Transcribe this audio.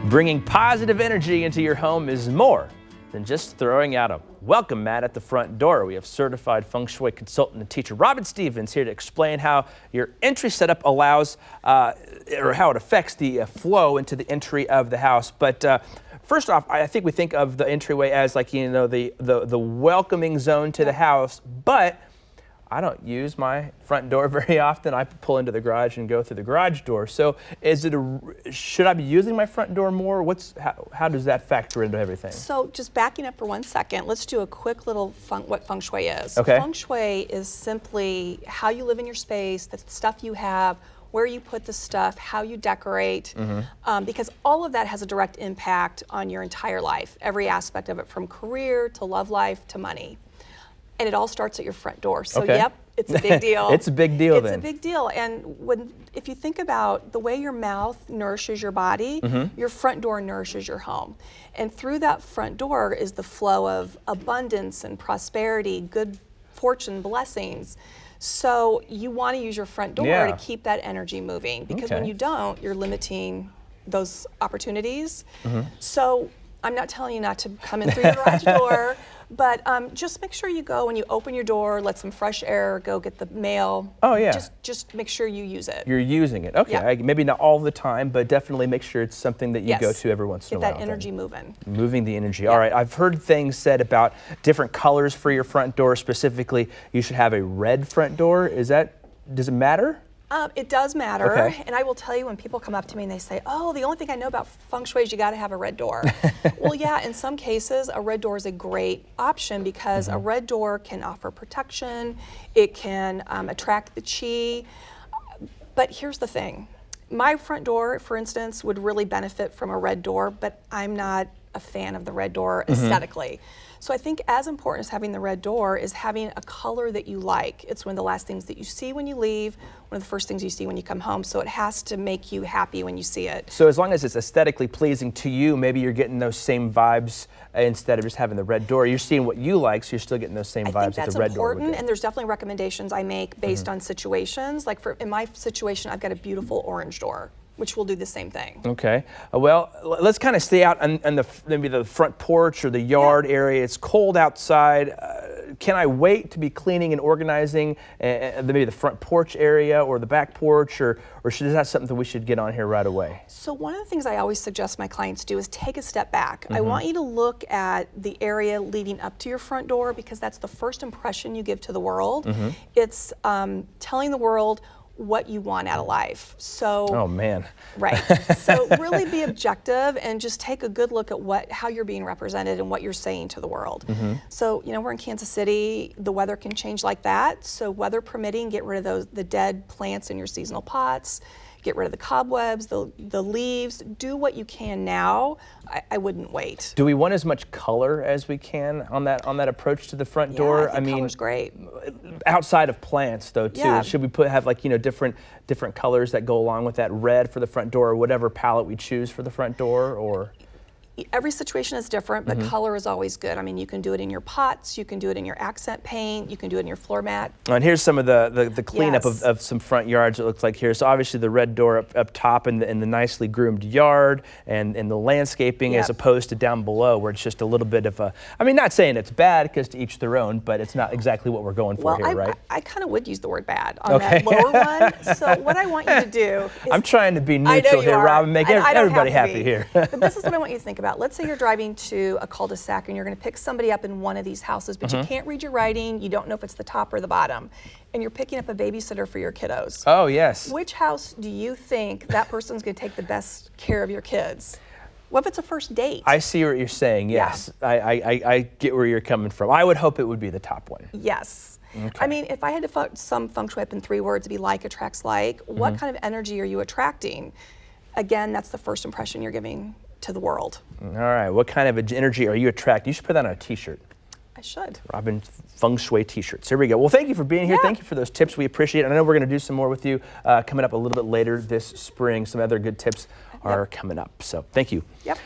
Bringing positive energy into your home is more than just throwing out a welcome mat at the front door. We have certified Feng Shui consultant and teacher Robyn Stevens here to explain how your entry setup allows, or how it affects the flow into the entry of the house. But first off, I think we think of the entryway as like, you know, the welcoming zone to the house, but I don't use my front door very often. I pull into the garage and go through the garage door. So should I be using my front door more? How does that factor into everything? So just backing up for 1 second, let's do a quick little what Feng Shui is. Okay. Feng Shui is simply how you live in your space, the stuff you have, where you put the stuff, how you decorate, because all of that has a direct impact on your entire life, every aspect of it, from career to love life to money. And it all starts at your front door. So yep, it's a big deal. It's a big deal then. It's a big deal. And if you think about the way your mouth nourishes your body, your front door nourishes your home. And through that front door is the flow of abundance and prosperity, good fortune, blessings. So you want to use your front door to keep that energy moving, because when you don't, you're limiting those opportunities. So I'm not telling you not to come in through your garage door, but just make sure you go when you open your door, let some fresh air go get the mail. Oh yeah. Just make sure you use it. You're using it. Okay. Yep. Maybe not all the time, but definitely make sure it's something that you go to every once in a while. Get that energy moving. Moving the energy. All right. I've heard things said about different colors for your front door. Specifically, you should have a red front door. Does it matter? It does matter, and I will tell you, when people come up to me and they say, oh, the only thing I know about Feng Shui is you got to have a red door. Well, yeah, in some cases, a red door is a great option, because a red door can offer protection, it can attract the chi, but here's the thing. My front door, for instance, would really benefit from a red door, but I'm not a fan of the red door aesthetically. So I think as important as having the red door is having a color that you like. It's one of the last things that you see when you leave, one of the first things you see when you come home, so it has to make you happy when you see it. So as long as it's aesthetically pleasing to you, maybe you're getting those same vibes instead of just having the red door. You're seeing what you like, so you're still getting those same vibes that the red door would get. And there's definitely recommendations I make based on situations. Like in my situation, I've got a beautiful orange door, which will do the same thing. Okay. Well, let's kind of stay out on maybe the front porch or the yard area. It's cold outside. Can I wait to be cleaning and organizing maybe the front porch area or the back porch, or is that something that we should get on here right away? So one of the things I always suggest my clients do is take a step back. I want you to look at the area leading up to your front door, because that's the first impression you give to the world. It's telling the world what you want out of life. So, oh man. Right. So really be objective and just take a good look at how you're being represented and what you're saying to the world. So, you know, we're in Kansas City, the weather can change like that. So weather permitting, get rid of the dead plants in your seasonal pots, get rid of the cobwebs, the leaves, do what you can now. I wouldn't wait. Do we want as much color as we can on that approach to the front door? I mean, color's great. Outside of plants though too, should we have like, you know, different colors that go along with that red for the front door, or whatever palette we choose for the front door, or? Every situation is different, but color is always good. I mean, you can do it in your pots, you can do it in your accent paint, you can do it in your floor mat. And here's some of the cleanup of some front yards, it looks like here. So obviously the red door up top in the nicely groomed yard, and the landscaping as opposed to down below where it's just a little bit of a, I mean, not saying it's bad, because to each their own, but it's not exactly what we're going for here, right? I kind of would use the word bad on that lower one. So what I want you to do is, I'm trying to be neutral here, Robyn, make everybody happy here. But this is what I want you to think about. Let's say you're driving to a cul-de-sac and you're going to pick somebody up in one of these houses, but you can't read your writing, you don't know if it's the top or the bottom, and you're picking up a babysitter for your kiddos. Oh, yes. Which house do you think that person's going to take the best care of your kids? What if it's a first date? I see what you're saying, yes. Yeah. I get where you're coming from. I would hope it would be the top one. Yes. Okay. I mean, if I had to sum Feng Shui up in 3 words, it'd be like attracts like. What kind of energy are you attracting? Again, that's the first impression you're giving to the world. All right, what kind of energy are you attracting? You should put that on a t-shirt. I should. Robyn Feng Shui t-shirts. Here we go. Well, thank you for being here. Thank you for those tips. We appreciate it. I know we're going to do some more with you coming up a little bit later this spring. Some other good tips are coming up. So thank you. Yep.